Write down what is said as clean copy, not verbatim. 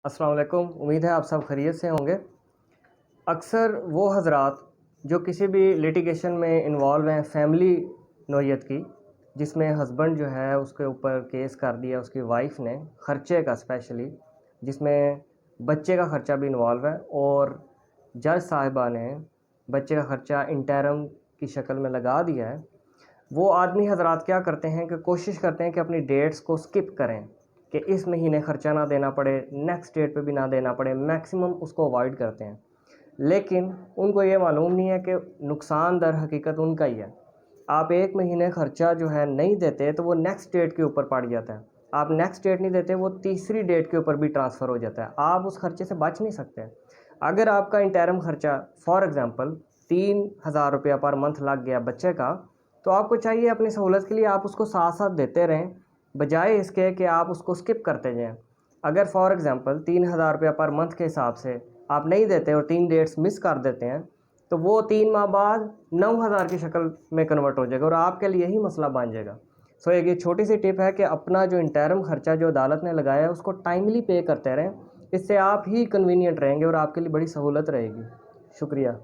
अस्सलाम वालेकुम। उम्मीद है आप सब खैरियत से होंगे। अक्सर वो हज़रात जो किसी भी लिटिगेशन में इन्वॉल्व हैं फैमिली नौयत की, जिसमें हस्बैंड जो है उसके ऊपर केस कर दिया उसकी वाइफ ने, ख़र्चे का स्पेशली, जिसमें बच्चे का ख़र्चा भी इन्वॉल्व है और जज साहिबा ने बच्चे का ख़र्चा इंटरम की शक्ल में लगा दिया है। वो आदमी हज़रात क्या करते हैं कि कोशिश करते हैं कि अपनी डेट्स को स्किप करें कि इस महीने ख़र्चा ना देना पड़े, नेक्स्ट डेट पे भी ना देना पड़े, मैक्सिमम उसको अवॉइड करते हैं। लेकिन उनको ये मालूम नहीं है कि नुकसान दर हकीकत उनका ही है। आप एक महीने ख़र्चा जो है नहीं देते तो वो नेक्स्ट डेट के ऊपर पड़ जाता है। आप नेक्स्ट डेट नहीं देते, वो तीसरी डेट के ऊपर भी ट्रांसफ़र हो जाता है। आप उस खर्चे से बच नहीं सकते। अगर आपका इंटरम ख़र्चा फॉर एग्ज़ाम्पल 3000 रुपया पर मंथ लग गया बच्चे का, तो आपको चाहिए अपनी सहूलत के लिए आप उसको साथ साथ देते रहें, बजाय इसके कि आप उसको स्किप करते जाएं। अगर फॉर एग्ज़ाम्पल 3000 रुपया पर मंथ के हिसाब से आप नहीं देते और 3 डेट्स मिस कर देते हैं, तो वो 3 माह बाद 9000 की शक्ल में कन्वर्ट हो जाएगा और आपके लिए ही मसला बन जाएगा। सो एक ये छोटी सी टिप है कि अपना जो इंटरम खर्चा जो अदालत ने लगाया है उसको टाइमली पे करते रहें। इससे आप ही कन्वीनियंट रहेंगे और आपके लिए बड़ी सहूलत रहेगी। शुक्रिया।